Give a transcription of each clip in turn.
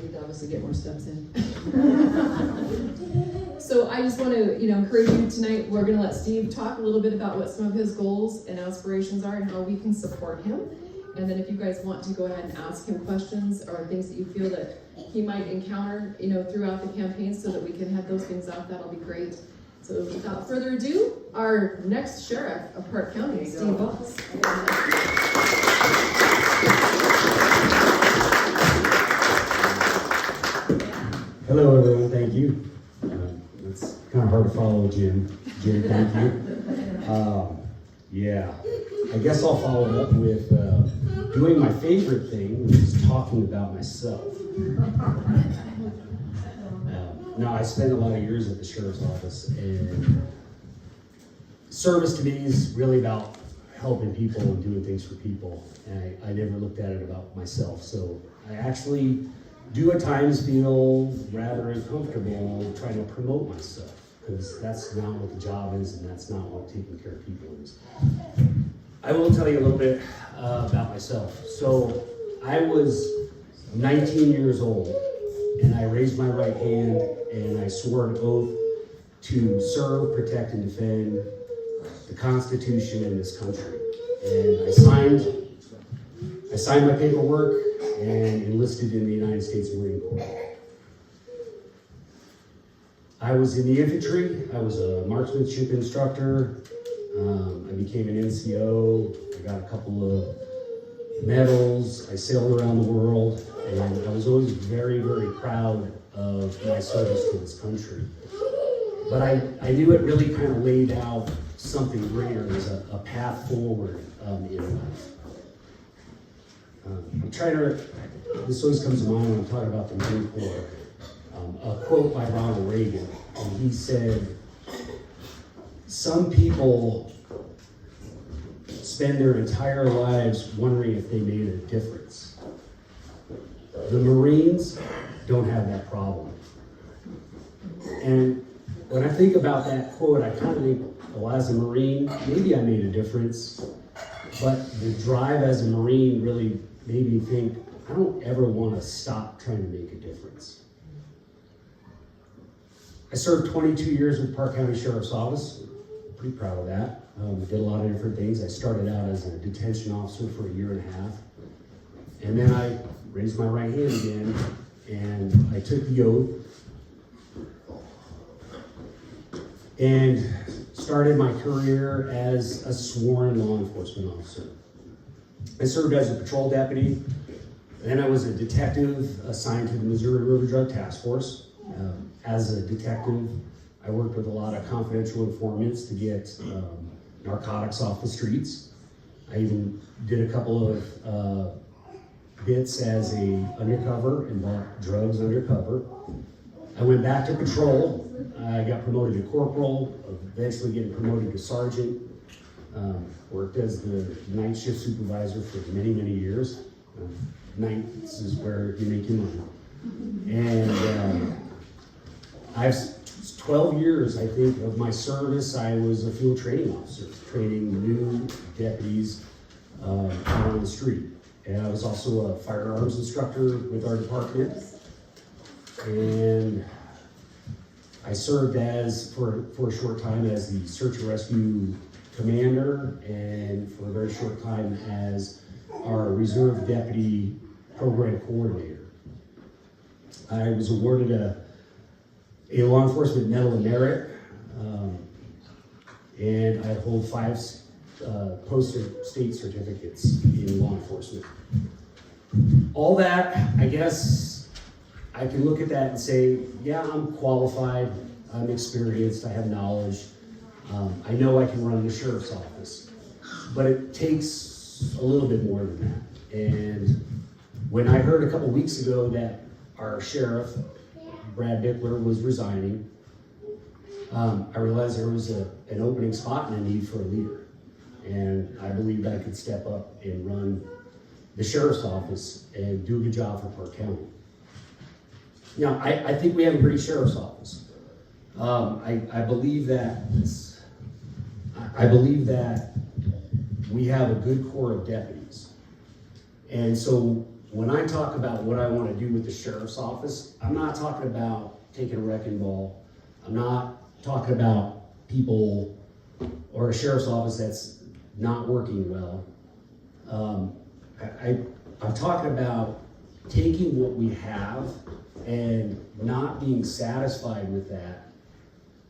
I need to obviously get more steps in. So I just want to, encourage you tonight. We're going to let Steve talk a little bit about what some of his goals and aspirations are and how we can support him. And then if you guys want to go ahead and ask him questions or things that you feel that he might encounter, throughout the campaign so that we can head those things out, that'll be great. So without further ado, our next sheriff of Park County, Steve Voss. Hello everyone, thank you. It's kind of hard to follow Jim. Jim, thank you. Yeah, I guess I'll follow up with doing my favorite thing, which is talking about myself. Now, I spent a lot of years at the sheriff's office, and service to me is really about helping people and doing things for people. And I never looked at it about myself. So I actually do at times feel rather uncomfortable trying to promote myself, because that's not what the job is, and that's not what taking care of people is. I will tell you a little bit about myself. So I was 19 years old, and I raised my right hand, and I swore an oath to serve, protect, and defend the Constitution in this country. And I signed my paperwork and enlisted in the United States Marine Corps. I was in the infantry. I was a marksmanship instructor. I became an NCO. I got a couple of medals. I sailed around the world, and I was always very, very proud of my service to this country. But I knew it really kind of laid out something greater as a path forward in life. This always comes to mind when I'm talking about the Marine Corps. A quote by Ronald Reagan, and he said, "Some people spend their entire lives wondering if they made a difference. The Marines don't have that problem." And when I think about that quote, I kind of think, well, as a Marine, maybe I made a difference, but the drive as a Marine really made me think, I don't ever want to stop trying to make a difference. I served 22 years with Park County Sheriff's Office. I'm pretty proud of that. Did a lot of different things. I started out as a detention officer for a year and a half. And then I raised my right hand again, and I took the oath and started my career as a sworn law enforcement officer. I served as a patrol deputy. Then I was a detective assigned to the Missouri River Drug Task Force. As a detective, I worked with a lot of confidential informants to get narcotics off the streets. I even did a couple of bits as a undercover and bought drugs undercover. I went back to patrol. I got promoted to corporal, eventually getting promoted to sergeant. Worked as the night shift supervisor for many, many years. Nights is where you make your money. And I've 12 years, I think, of my service. I was a field training officer, training new deputies out on the street. And I was also a firearms instructor with our department. And I served for a short time as the search and rescue commander, and for a very short time as our reserve deputy program coordinator. I was awarded a law enforcement medal of merit, and I hold 5 post-state certificates in law enforcement. All that, I guess, I can look at that and say, yeah, I'm qualified, I'm experienced, I have knowledge. I know I can run the sheriff's office, but it takes a little bit more than that. And when I heard a couple weeks ago that our sheriff, Brad Dickler, was resigning, I realized there was an opening spot and a need for a leader. And I believed I could step up and run the sheriff's office and do a good job for Park County. Now, I think we have a great sheriff's office. I believe that we have a good core of deputies. And so when I talk about what I want to do with the sheriff's office, I'm not talking about taking a wrecking ball. I'm not talking about people or a sheriff's office that's not working well. I'm talking about taking what we have and not being satisfied with that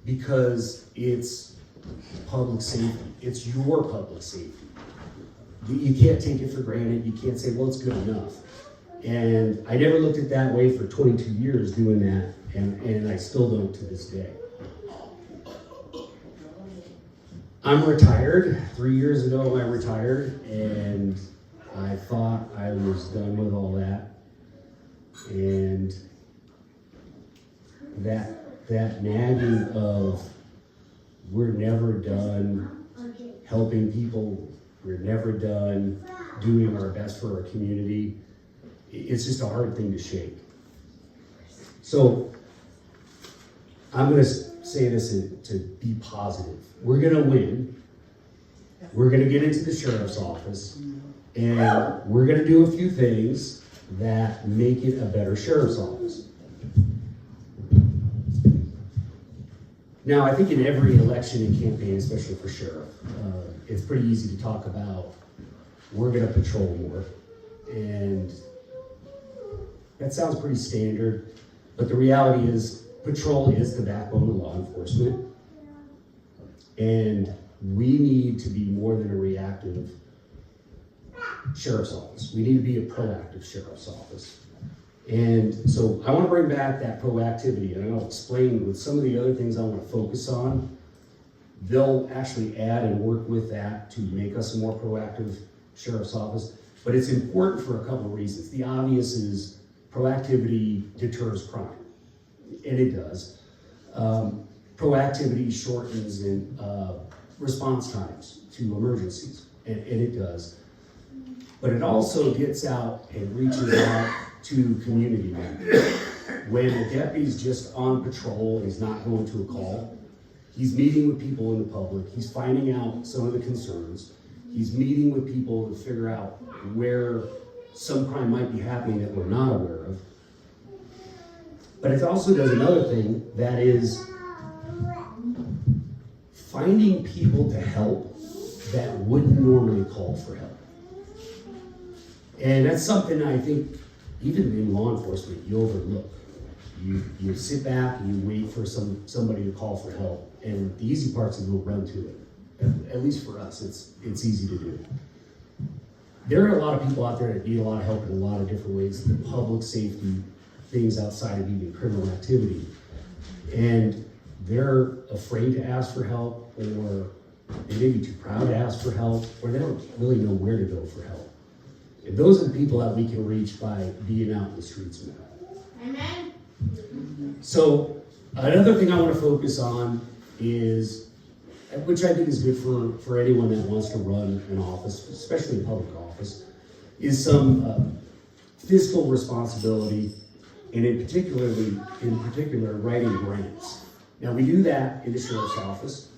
because it's public safety. It's your public safety. You can't take it for granted. You can't say, well, it's good enough. And I never looked at it that way for 22 years doing that, and I still don't to this day. I'm retired. 3 years ago I retired, and I thought I was done with all that. And that nagging of we're never done helping people, we're never done doing our best for our community, it's just a hard thing to shake. So I'm going to say this to be positive. We're going to win. We're going to get into the sheriff's office, and we're going to do a few things that make it a better sheriff's office. Now, I think in every election and campaign, especially for sheriff, it's pretty easy to talk about we're going to patrol more, and that sounds pretty standard, but the reality is patrol is the backbone of law enforcement, and we need to be more than a reactive sheriff's office. We need to be a proactive sheriff's office. And so I want to bring back that proactivity, and I'll explain with some of the other things I want to focus on. They'll actually add and work with that to make us a more proactive sheriff's office. But it's important for a couple of reasons. The obvious is proactivity deters crime, and it does. Proactivity shortens in response times to emergencies, and it does. But it also gets out and reaches out to community members. When a deputy's just on patrol and he's not going to a call, he's meeting with people in the public, he's finding out some of the concerns, he's meeting with people to figure out where some crime might be happening that we're not aware of. But it also does another thing, that is finding people to help that wouldn't normally call for help. And that's something I think even in law enforcement you overlook. You sit back and you wait for somebody to call for help, and the easy part's to go run to it. At least for us, it's easy to do. There are a lot of people out there that need a lot of help in a lot of different ways, the public safety things outside of even criminal activity. And they're afraid to ask for help, or they may be too proud to ask for help, or they don't really know where to go for help. And those are the people that we can reach by being out in the streets more. Amen. So another thing I want to focus on is, which I think is good for anyone that wants to run an office, especially a public office, is some fiscal responsibility, and in particular writing grants. Now we do that in the sheriff's office.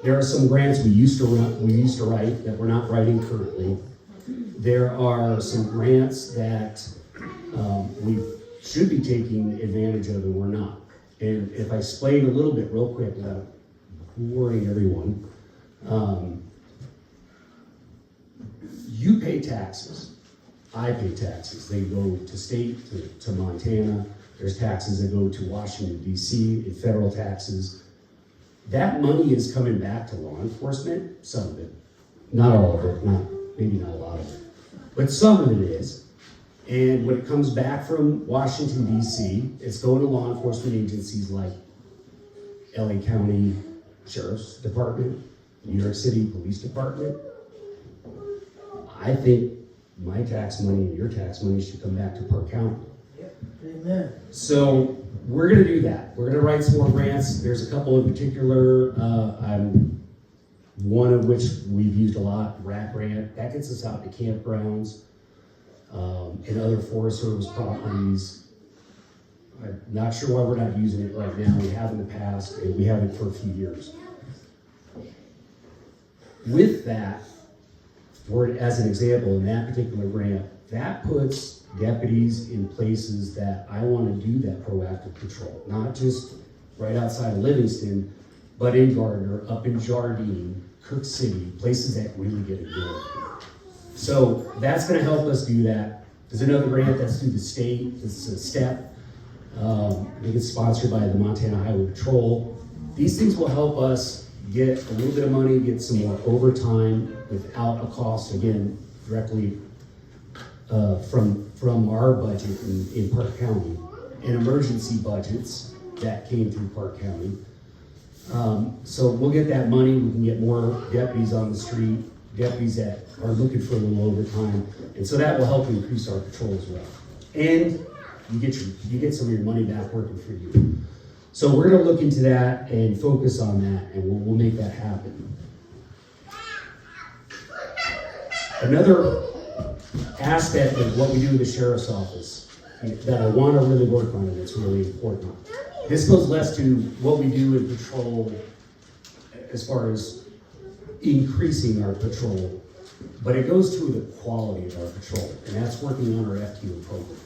There are some grants we used to write that we're not writing currently. There are some grants that we should be taking advantage of and we're not. And if I explain a little bit real quick without boring everyone, you pay taxes. I pay taxes. They go to state, to Montana. There's taxes that go to Washington, D.C., and federal taxes. That money is coming back to law enforcement, some of it. Not all of it, maybe not a lot of it. But some of it is. And when it comes back from Washington, D.C., it's going to law enforcement agencies like LA County Sheriff's Department, New York City Police Department. I think my tax money and your tax money should come back to Park County. Amen. So we're going to do that. We're going to write some more grants. There's a couple in particular. One of which we've used a lot, RAT grant. That gets us out to campgrounds and other Forest Service properties. I'm not sure why we're not using it right now. We have in the past, and we haven't for a few years. With that, as an example, in that particular grant, that puts deputies in places that I want to do that proactive patrol, not just right outside of Livingston, but in Gardner, up in Jardine, Cook City, places that really get it good. So that's going to help us do that. There's another grant that's through the state. It's a STEP. I think it's sponsored by the Montana Highway Patrol. These things will help us get a little bit of money, get some more overtime without a cost, again, directly from our budget in Park County, and emergency budgets that came through Park County. So we'll get that money, we can get more deputies on the street, deputies that are looking for a little overtime, and so that will help increase our patrol as well. And you get some of your money back working for you. So we're gonna look into that and focus on that, and we'll make that happen. Another aspect of what we do in the sheriff's office that I want to really work on, and it's really important. This goes less to what we do in patrol as far as increasing our patrol, but it goes to the quality of our patrol, and that's working on our FTO program.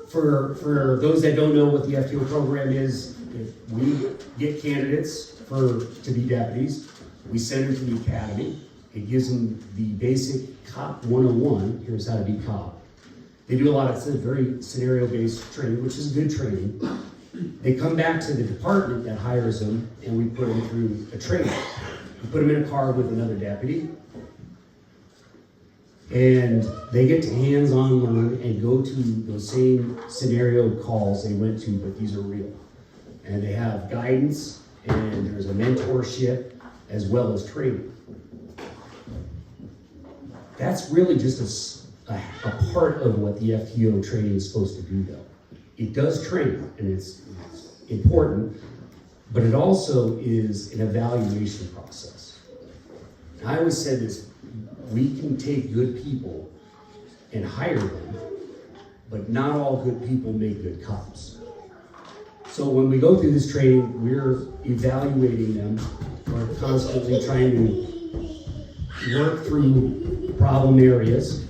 For those that don't know what the FTO program is, if we get candidates to be deputies, we send them to the academy. It gives them the basic cop 101, here's how to be cop. They do a lot of very scenario-based training, which is good training. They come back to the department that hires them, and we put them through a training. We put them in a car with another deputy, and they get to hands-on learn and go to those same scenario calls they went to, but these are real. And they have guidance, and there's a mentorship, as well as training. That's really just a part of what the FTO training is supposed to do, though. It does train, and it's important, but it also is an evaluation process. And I always said this, we can take good people and hire them, but not all good people make good cops. So when we go through this training, we're evaluating them. We're constantly trying to work through problem areas.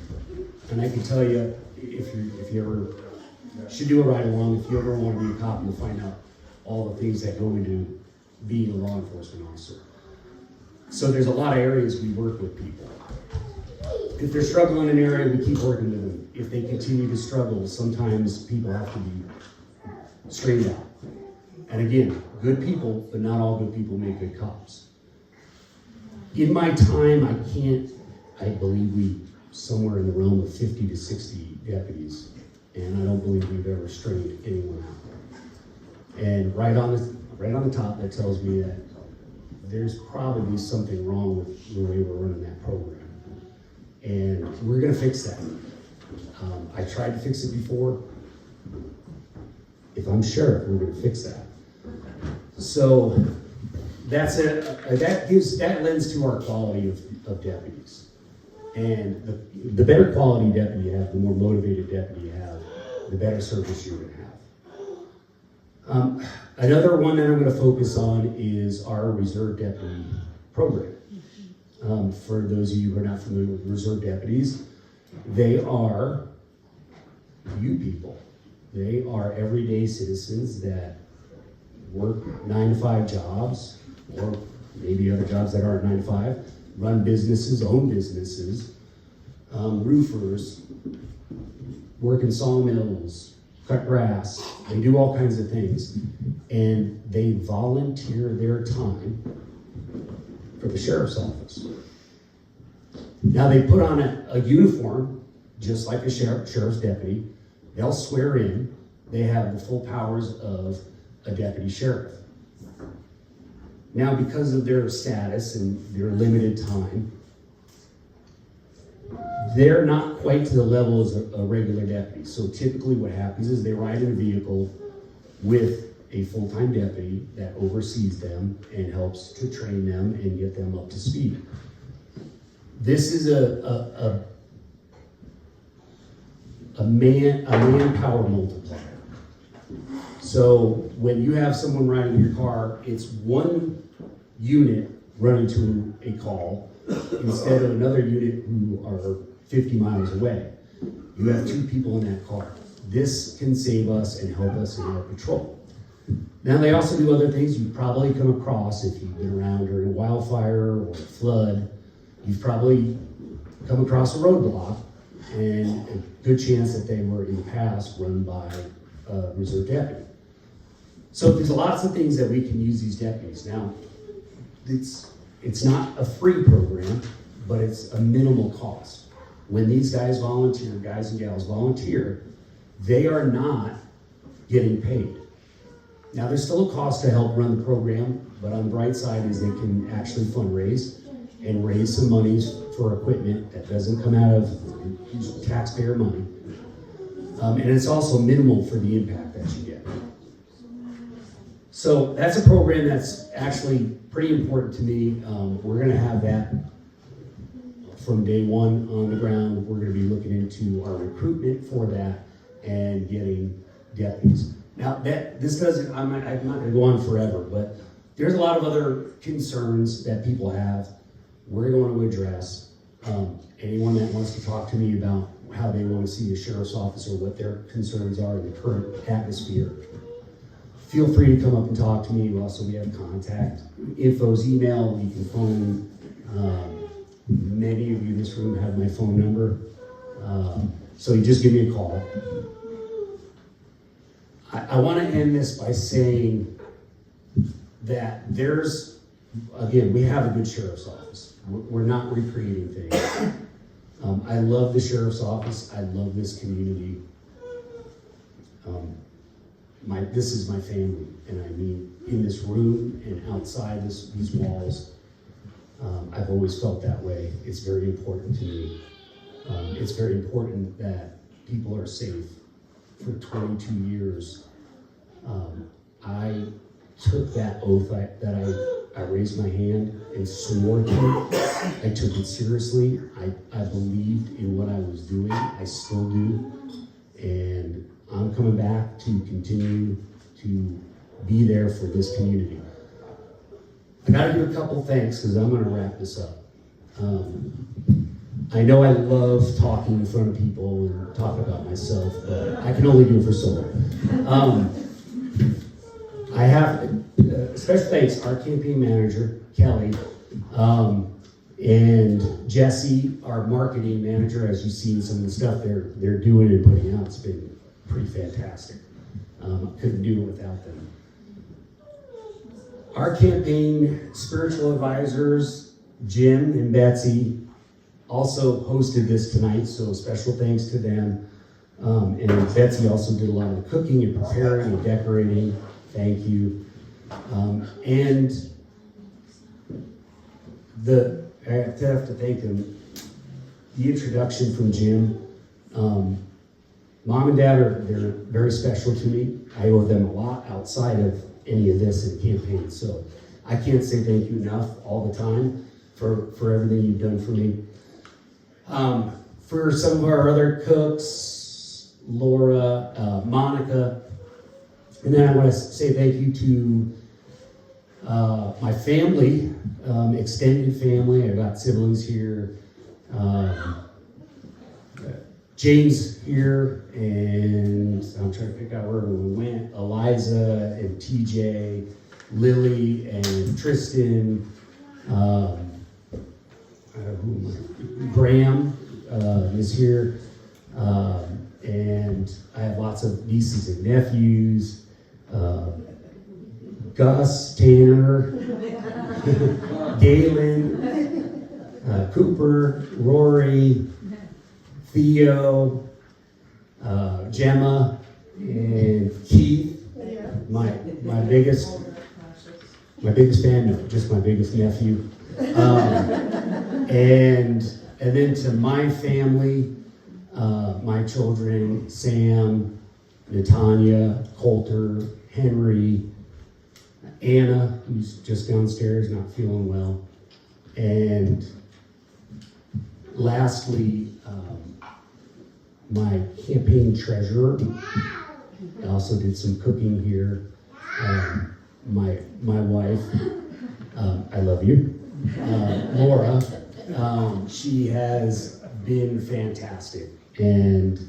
And I can tell you, if you ever should do a ride along, if you ever want to be a cop, you'll find out all the things that go into being a law enforcement officer. So there's a lot of areas we work with people. If they're struggling in an area, we keep working with them. If they continue to struggle, sometimes people have to be straightened out. And again, good people, but not all good people make good cops. In my time, I believe we somewhere in the realm of 50 to 60 deputies, and I don't believe we've ever straightened anyone out. And right on the top, that tells me that there's probably something wrong with the way we're running that program. And we're gonna fix that. I tried to fix it before. If I'm sheriff, we're gonna fix that. So that's it. That lends to our quality of deputies. And the better quality deputy you have, the more motivated deputy you have, the better service you're gonna have. Another one that I'm gonna focus on is our reserve deputy program. For those of you who are not familiar with reserve deputies, they are you people. They are everyday citizens that work 9-to-5 jobs, or maybe other jobs that aren't 9 to 5, run businesses, own businesses, roofers, work in sawmills, cut grass. They do all kinds of things, and they volunteer their time for the sheriff's office. Now they put on a uniform, just like a sheriff's deputy. They'll swear in. They have the full powers of a deputy sheriff. Now, because of their status and their limited time, they're not quite to the level as a regular deputy. So typically what happens is they ride in a vehicle with a full-time deputy that oversees them and helps to train them and get them up to speed. This is a manpower multiplier. So when you have someone riding your car, it's one unit running to a call instead of another unit who are 50 miles away. You have 2 people in that car. This can save us and help us in our patrol. Now, they also do other things you've probably come across if you've been around during a wildfire or a flood. You've probably come across a roadblock, and a good chance that they were in the past run by a reserve deputy. So there's lots of things that we can use these deputies. Now, it's not a free program, but it's a minimal cost. When these guys volunteer, guys and gals volunteer, they are not getting paid. Now, there's still a cost to help run the program, but on the bright side is they can actually fundraise and raise some monies for equipment that doesn't come out of taxpayer money. And it's also minimal for the impact that you get. So that's a program that's actually pretty important to me. We're gonna have that from day one on the ground. We're gonna be looking into our recruitment for that and getting deputies. Now, this doesn't, I'm not gonna go on forever, but there's a lot of other concerns that people have we're going to address. Anyone that wants to talk to me about how they want to see a sheriff's office or what their concerns are in the current atmosphere, feel free to come up and talk to me. Also, we have contact info's email, you can phone. Many of you in this room have my phone number. So you just give me a call. I want to end this by saying that we have a good sheriff's office. We're not recreating things. I love the sheriff's office. I love this community. This is my family, and I mean in this room and outside these walls. I've always felt that way. It's very important to me. It's very important that people are safe. For 22 years, I took that oath that I raised my hand and swore to. I took it seriously. I believed in what I was doing. I still do. And I'm coming back to continue to be there for this community. I gotta do a couple thanks because I'm gonna wrap this up. I know I love talking in front of people and talk about myself, but I can only do it for so long. I have special thanks our campaign manager, Kelly, and Jesse, our marketing manager. As you've seen some of the stuff they're doing and putting out, it's been pretty fantastic. Couldn't do it without them. Our campaign spiritual advisors, Jim and Betsy, also hosted this tonight, so special thanks to them. And Betsy also did a lot of the cooking and preparing and decorating. Thank you. And I have to thank them. The introduction from Jim. Mom and Dad they're very special to me. I owe them a lot outside of any of this in campaign. So I can't say thank you enough all the time for everything you've done for me. For some of our other cooks, Laura, Monica, and then I want to say thank you to my family, extended family. I've got siblings here. James here, and I'm trying to pick out where we went. Eliza and TJ, Lily and Tristan, Graham is here, and I have lots of nieces and nephews. Gus, Tanner, Galen, Cooper, Rory, Theo, Gemma, and Keith. My biggest fan, no, just my biggest nephew. And then to my family, my children, Sam, Natanya, Coulter, Henry, Anna, who's just downstairs, not feeling well. And lastly, my campaign treasurer. I also did some cooking here. My wife, I love you, Laura. She has been fantastic and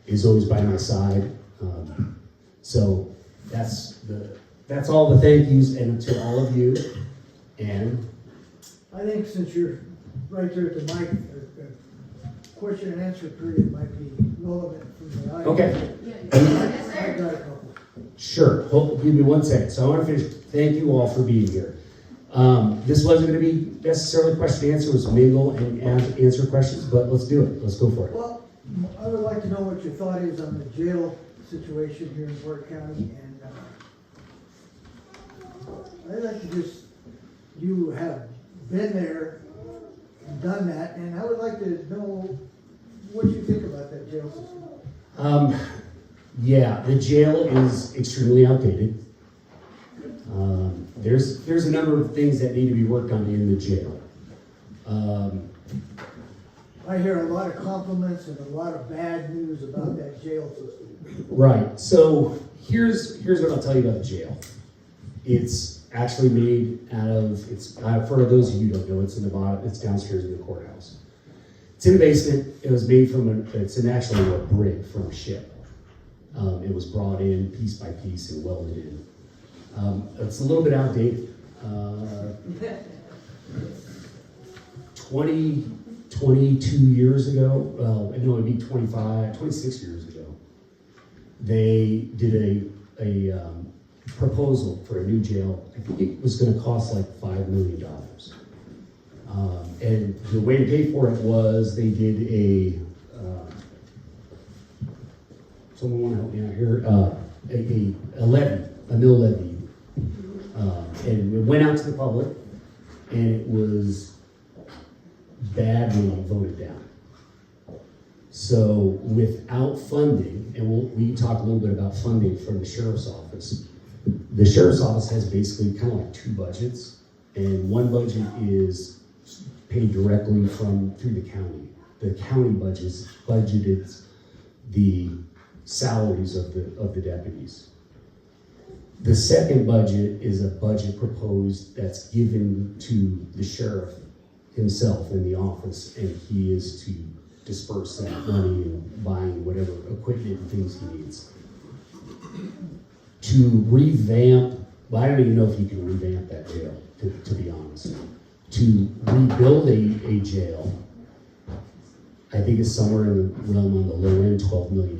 is always by my side. So that's all the thank yous, and to all of you. And I think since you're right there at the mic, a question and answer period might be relevant from the audience. okay, I got a couple. sure. Give me 1 second. So I want to finish. Thank you all for being here. This wasn't going to be necessarily question and answer. It was mingle and answer questions, but let's do it. Let's go for it. Well, I would like to know what your thought is on the jail situation here in Fort County, and I'd like to just, you have been there and done that, and I would like to know what you think about that jail system. Yeah, the jail is extremely outdated. There's a number of things that need to be worked on in the jail. I hear a lot of compliments and a lot of bad news about that jail system. Right. So here's what I'll tell you about the jail. It's actually made out of, for those of you who don't know, it's in the bottom. It's downstairs in the courthouse. It's in the basement. It was made from actually a brig from a ship. It was brought in piece by piece and welded in. It's a little bit outdated. 22 years ago, well, no, it'd be 26 years ago, they did a proposal for a new jail. I think it was going to cost like $5 million. And the way to pay for it was they did someone want to help me out here, a mill levy. And it went out to the public, and it was badly voted down. So without funding, and we can talk a little bit about funding from the sheriff's office. The sheriff's office has basically kind of like two budgets, and one budget is paid directly through the county. The county budgeted the salaries of the deputies. The second budget is a budget proposed that's given to the sheriff himself in the office, and he is to disperse that money and buying whatever equipment and things he needs. To revamp, well, I don't even know if you can revamp that jail, to be honest. To rebuild a jail, I think it's somewhere in the realm on the low end, $12 million.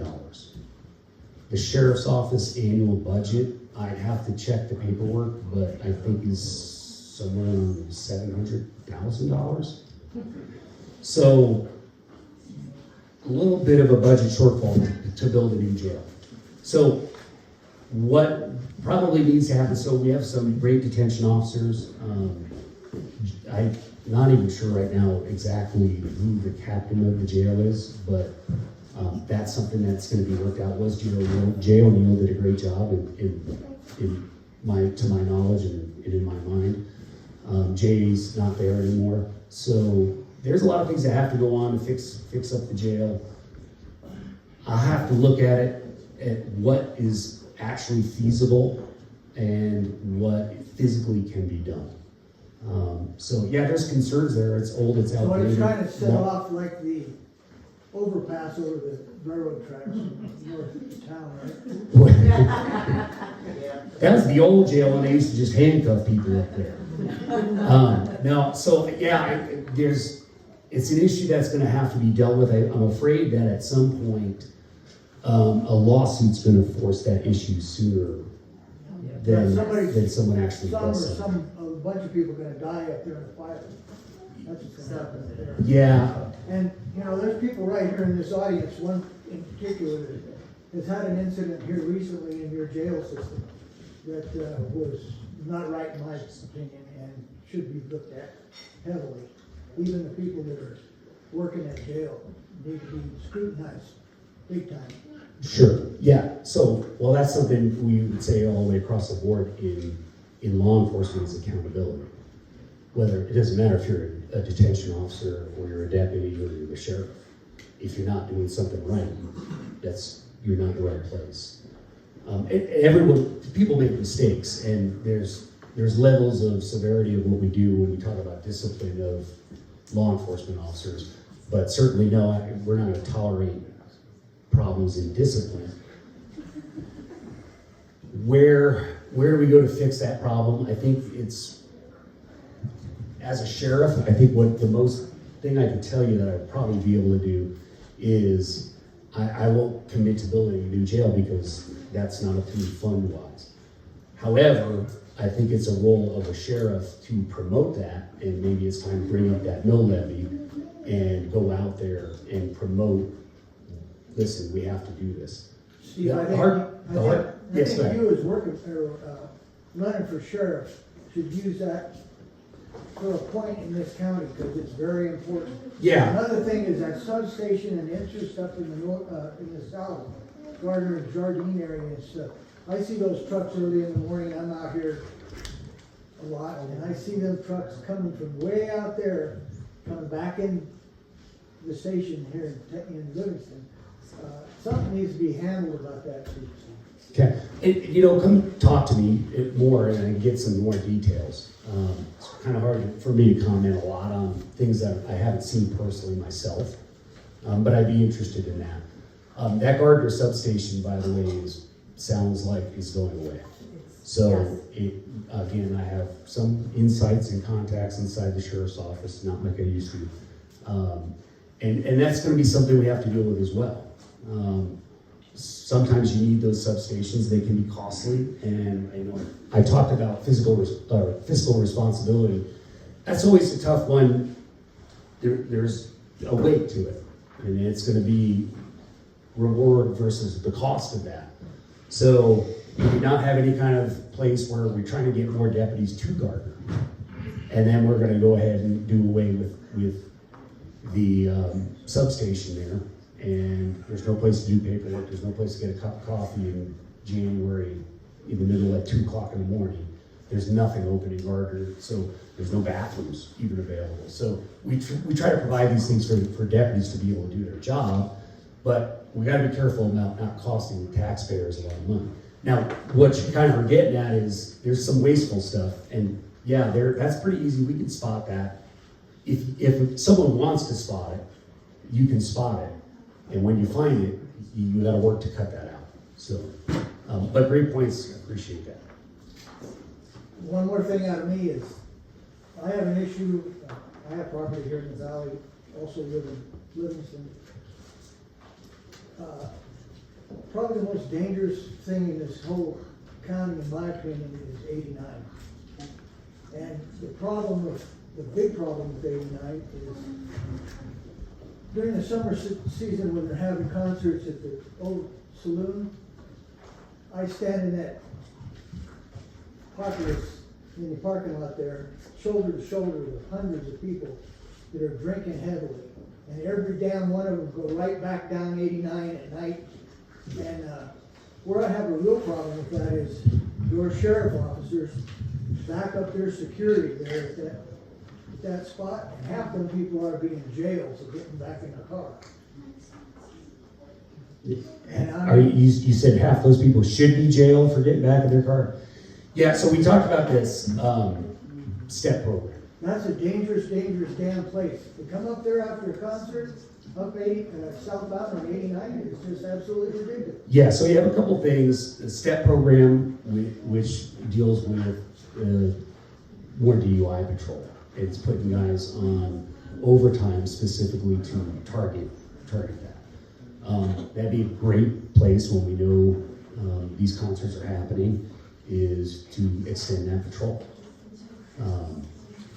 The sheriff's office annual budget, I'd have to check the paperwork, but I think is somewhere around $700,000. So a little bit of a budget shortfall to build a new jail. So what probably needs to happen, so we have some great detention officers. I'm not even sure right now exactly who the captain of the jail is, but that's something that's going to be worked out. Was Jay O'Neill did a great job to my knowledge and in my mind. Jay's not there anymore, so there's a lot of things that have to go on to fix up the jail. I have to look at what is actually feasible and what physically can be done. So yeah, there's concerns there. It's old, it's outdated. So it's kind of set off like the overpass over the railroad tracks in north of town, right? That was the old jail when they used to just handcuff people up there. No, so yeah, it's an issue that's going to have to be dealt with. I'm afraid that at some point a lawsuit's going to force that issue sooner than someone actually does. A bunch of people are going to die up there in the fire. That's what's going to happen up there. Yeah. And, there's people right here in this audience, one in particular, that has had an incident here recently in your jail system that was not right in my opinion and should be looked at heavily. Even the people that are working at jail need to be scrutinized big time. Sure, yeah. So, well, that's something we would say all the way across the board in law enforcement is accountability. It doesn't matter if you're a detention officer or you're a deputy or you're the sheriff. If you're not doing something right, you're not in the right place. People make mistakes, and there's levels of severity of what we do when we talk about discipline of law enforcement officers. But certainly, no, we're not gonna tolerate problems in discipline. Where do we go to fix that problem? I think it's, as a sheriff, I think what the most thing I can tell you that I'd probably be able to do is, I won't commit to building a new jail because that's not up to me fund-wise. However, I think it's a role of a sheriff to promote that, and maybe it's time to bring up that mill levy and go out there and promote, listen, we have to do this. Steve, Yeah, I think, yes, go ahead. you as running for sheriff should use that for a point in this county, because it's very important. Yeah. Another thing is that substation and interest up in the in the south, Gardner and Jardine area and stuff. I see those trucks early in the morning, I'm out here a lot, and I see them trucks coming from way out there, coming back in the station here in Livingston. Something needs to be handled about that too. Okay, come talk to me more and I can get some more details. It's kind of hard for me to comment a lot on things that I haven't seen personally myself, but I'd be interested in that. That Gardner substation, by the way, sounds like it's going away. So, again, I have some insights and contacts inside the sheriff's office, not like I used to. And that's going to be something we have to deal with as well. Sometimes you need those substations; they can be costly. And I talked about fiscal responsibility. That's always a tough one. There's a weight to it, and it's going to be reward versus the cost of that. So we do not have any kind of place where we're trying to get more deputies to Gardner, and then we're going to go ahead and do away with the substation there. And there's no place to do paperwork, there's no place to get a cup of coffee in January in the middle at 2 o'clock in the morning. There's nothing open in Gardner, so there's no bathrooms even available. So we try to provide these things for deputies to be able to do their job, but we gotta be careful about not costing the taxpayers a lot of money. Now, what you kind of are getting at is there's some wasteful stuff, and yeah, that's pretty easy, we can spot that. If someone wants to spot it, you can spot it. And when you find it, you got to work to cut that out. So, but great points. Appreciate that. One more thing out of me is, I have an issue. I have property here in the valley. Also live in Livingston. Probably the most dangerous thing in this whole county, in my opinion, is 89. And the big problem with 89 is, during the summer season when they're having concerts at the old saloon, I stand in that populace in the parking lot there, shoulder to shoulder with hundreds of people that are drinking heavily. And every damn one of them go right back down 89 at night. And where I have a real problem with that is your sheriff officers back up their security there at that spot, and half them people are being jailed for getting back in the car. And You said half those people should be jailed for getting back in their car? Yeah, so we talked about this STEP program. That's a dangerous, dangerous damn place. To come up there after a concert, up southbound on 89, it's just absolutely ridiculous. Yeah, so you have a couple things. The STEP program, which deals with more DUI patrol. It's putting guys on overtime specifically to target that. That'd be a great place when we know these concerts are happening, is to extend that patrol.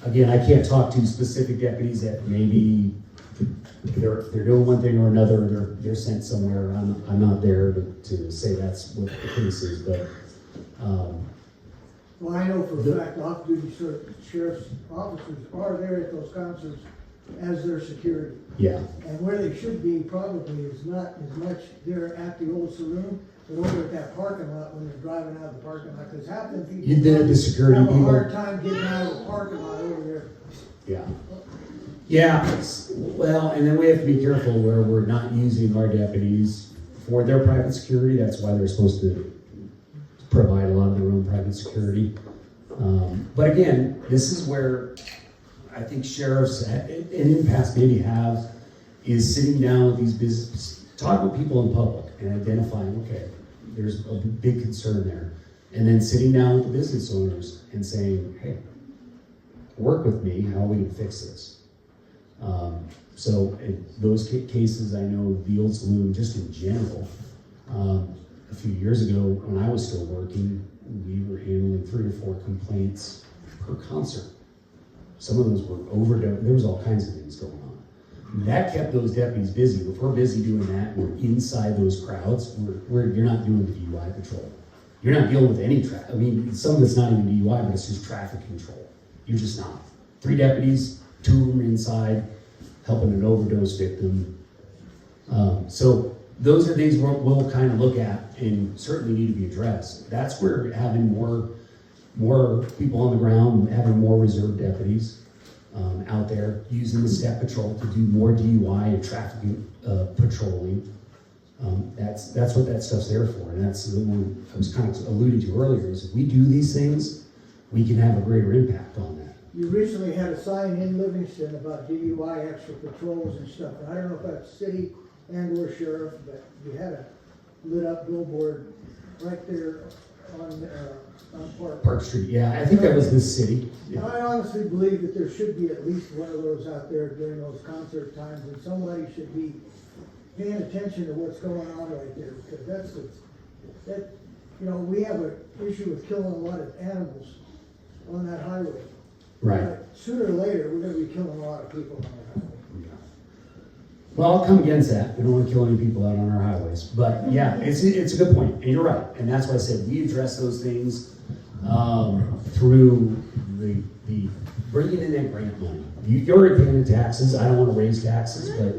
Again, I can't talk to specific deputies that maybe they're doing one thing or another, they're sent somewhere. I'm not there to say that's what the case is, but well, I know for a fact off-duty sheriff's officers are there at those concerts as their security. yeah. And where they should be probably is not as much there at the old saloon, but over at that parking lot when they're driving out of the parking lot, because half the people You did the security have a people. hard time getting out of the parking lot over there. Yeah. Yeah, well, and then we have to be careful where we're not using our deputies for their private security. That's why they're supposed to provide a lot of their own private security. But again, this is where I think sheriffs, and in the past maybe have is sitting down with these businesses, talking with people in public and identifying, okay, there's a big concern there. And then sitting down with the business owners and saying, hey, work with me, how we can fix this. So in those cases, I know Veals Loom, just in general, a few years ago when I was still working, we were handling 3 or 4 complaints per concert. Some of those were overdose, there was all kinds of things going on. That kept those deputies busy. If we're busy doing that, we're inside those crowds, you're not doing the DUI patrol. You're not dealing with any traffic. I mean, some of it's not even DUI, but it's just traffic control. You're just not. 3 deputies, 2 of them inside, helping an overdose victim. So those are things we'll kind of look at and certainly need to be addressed. That's where having more people on the ground, having more reserve deputies out there, using the step patrol to do more DUI and traffic patrolling. That's what that stuff's there for, and that's the one I was kind of alluding to earlier, is if we do these things, we can have a greater impact on that. You recently had a sign in Livingston about DUI extra patrols and stuff, and I don't know if that's city and or sheriff, but you had a lit up billboard right there on Park Street, yeah, I think that was this city. Yeah. I honestly believe that there should be at least one of those out there during those concert times, and somebody should be paying attention to what's going on right there, because we have an issue with killing a lot of animals on that highway. Right. Sooner or later, we're gonna be killing a lot of people on that highway. Well, I'll come against that. We don't want to kill any people out on our highways. But yeah, it's a good point, and you're right. And that's why I said we address those things through the bringing in that grant money. You're already paying the taxes. I don't want to raise taxes, but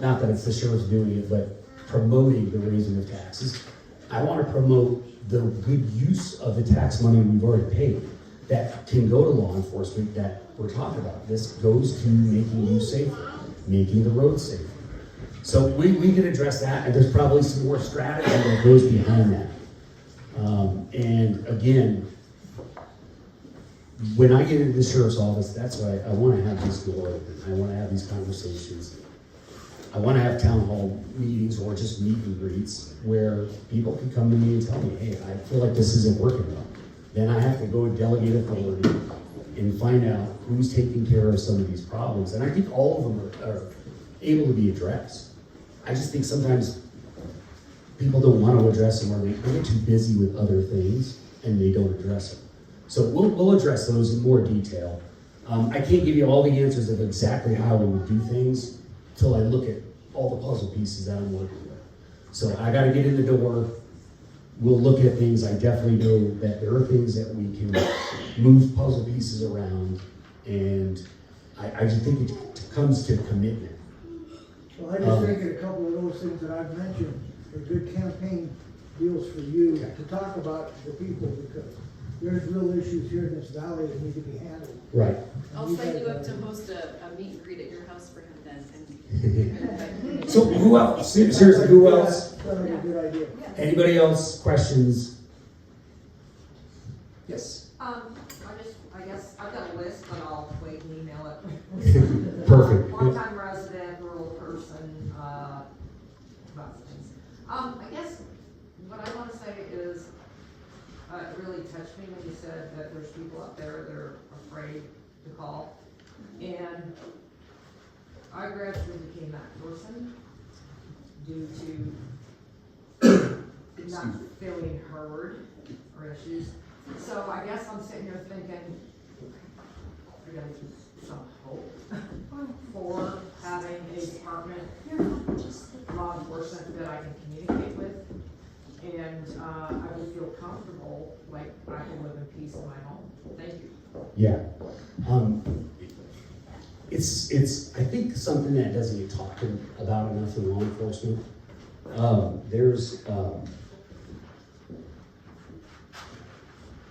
not that it's the sheriff's doing it, but promoting the raising of taxes. I want to promote the good use of the tax money we've already paid that can go to law enforcement that we're talking about. This goes to making you safer, making the roads safer. So we can address that, and there's probably some more strategy that goes behind that. And again, when I get into the sheriff's office, that's why I want to have this door open. I want to have these conversations. I want to have town hall meetings or just meet and greets where people can come to me and tell me, hey, I feel like this isn't working well. Then I have to go and delegate authority and find out who's taking care of some of these problems. And I think all of them are able to be addressed. I just think sometimes people don't want to address them, or they get too busy with other things and they don't address them. So we'll address those in more detail. I can't give you all the answers of exactly how we would do things till I look at all the puzzle pieces that I'm working with. So I got to get in the door. We'll look at things. I definitely know that there are things that we can move puzzle pieces around, and I just think it comes to commitment. Well, I just think that a couple of those things that I've mentioned are good campaign deals for you to talk about the people, because there's real issues here in this valley that need to be handled. Right. I'll sign you up to host a meet and greet at your house for him then. So who else? Seriously, who else? That would be a good idea. Anybody else? Questions? Yes. I guess I've got a list, but I'll wait and email it. Perfect. Long-time resident, rural person, lots of things. I guess what I want to say is, it really touched me when you said that there's people up there that are afraid to call. And I gradually became that person due to not feeling heard or issues. So I guess I'm sitting here thinking, I gotta keep some hope for having a department, law enforcement that I can communicate with. And I would feel comfortable, like I can live in peace in my home. Thank you. Yeah. It's I think something that doesn't get talked about enough in law enforcement.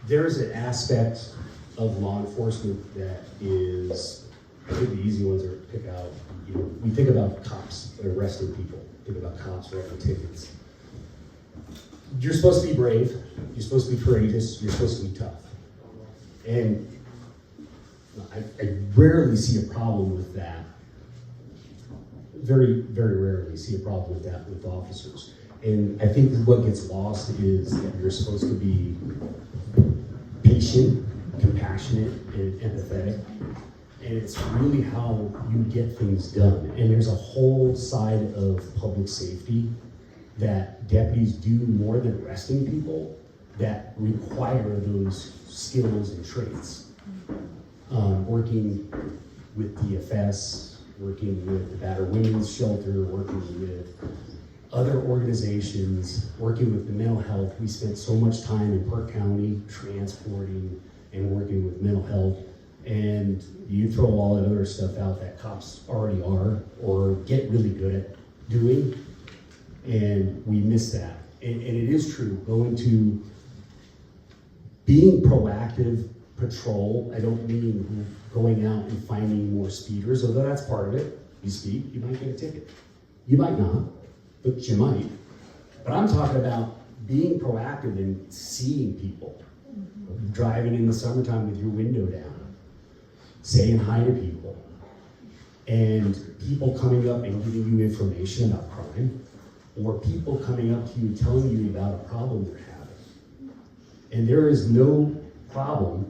There's an aspect of law enforcement that is, I think the easy ones are to pick out. You know, we think about cops arresting people. Think about cops writing tickets. You're supposed to be brave. You're supposed to be courageous. You're supposed to be tough. And I rarely see a problem with that very, very rarely see a problem with that with officers. And I think what gets lost is that you're supposed to be patient, compassionate, and empathetic. And it's really how you get things done. And there's a whole side of public safety that deputies do more than arresting people that require those skills and traits. Working with DFS, working with the Battered Women's Shelter, working with other organizations, working with the mental health. We spent so much time in Park County transporting and working with mental health. And you throw all that other stuff out that cops already are or get really good at doing, and we miss that. And it is true, being proactive patrol, I don't mean going out and finding more speeders, although that's part of it. You speed, you might get a ticket. You might not, but you might. But I'm talking about being proactive and seeing people. Driving in the summertime with your window down, saying hi to people, and people coming up and giving you information about crime, or people coming up to you telling you about a problem they're having. And there is no problem.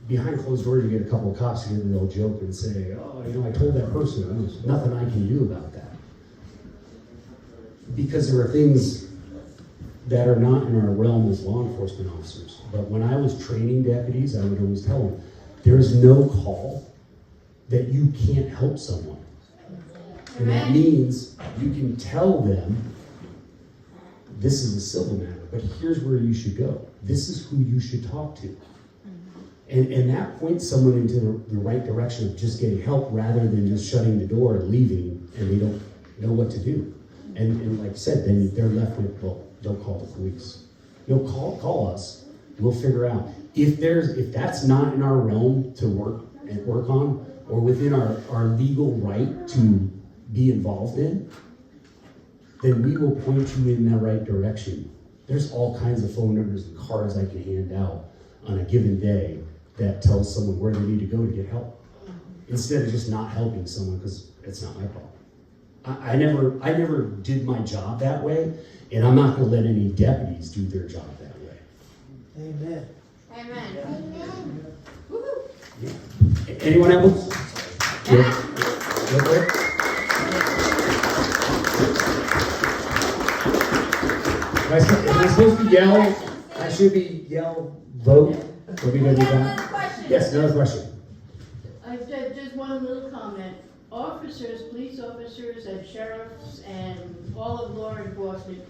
Behind closed doors, you get a couple of cops who they'll joke and say, oh, I told that person, there's nothing I can do about that. Because there are things that are not in our realm as law enforcement officers. But when I was training deputies, I would always tell them, there's no call that you can't help someone. And that means you can tell them, this is a civil matter, but here's where you should go. This is who you should talk to. And that points someone into the right direction of just getting help rather than just shutting the door and leaving and they don't know what to do. And like I said, then they're left with, well, don't call the police. Call us. We'll figure out. If that's not in our realm to work on, or within our legal right to be involved in, then we will point you in the right direction. There's all kinds of phone numbers and cards I can hand out on a given day that tells someone where they need to go to get help. Instead of just not helping someone because it's not my problem. I never did my job that way, and I'm not going to let any deputies do their job that way. Amen. Amen. Amen. Yeah. Anyone else? Yeah. Am I supposed to yell? I should be yell vote. Are we going to do that? Yes, another question. Just one little comment. Officers, police officers and sheriffs and all of law enforcement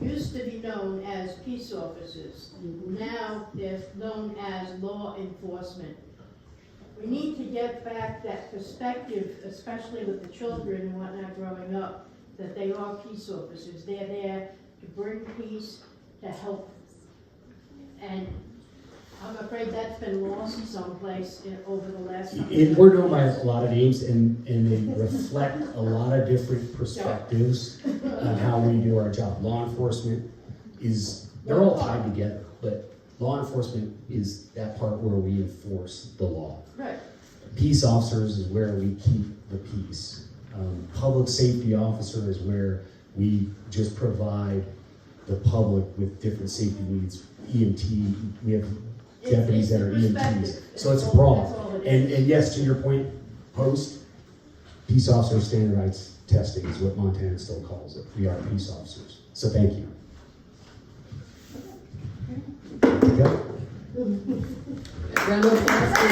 used to be known as peace officers. Now they're known as law enforcement. We need to get back that perspective, especially with the children and whatnot growing up, that they are peace officers. They're there to bring peace, to help. And I'm afraid that's been lost someplace over the last couple of years. We're known by a lot of names, and they reflect a lot of different perspectives on how we do our job. Law enforcement they're all tied together, but law enforcement is that part where we enforce the law. Right. Peace officers is where we keep the peace. Public safety officer is where we just provide the public with different safety needs. EMT, we have deputies that are EMTs. So it's broad. And yes, to your point, peace officer standardized testing is what Montana still calls it. We are peace officers. So thank you. Okay. Round of applause for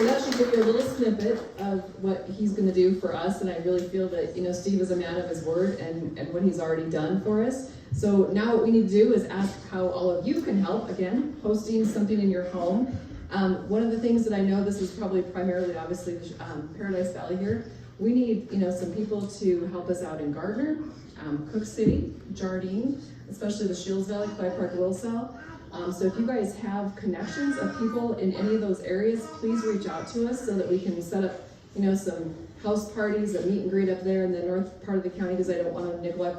So that should give you a little snippet of what he's going to do for us, and I really feel that, Steve is a man of his word and what he's already done for us. So now what we need to do is ask how all of you can help, again, hosting something in your home. One of the things that I know, this is probably primarily, obviously, Paradise Valley here, we need, some people to help us out in Gardner, Cook City, Jardine, especially the Shields Valley, Clay Park, Wilsall. So if you guys have connections of people in any of those areas, please reach out to us so that we can set up, some house parties, a meet and greet up there in the north part of the county, because I don't want to neglect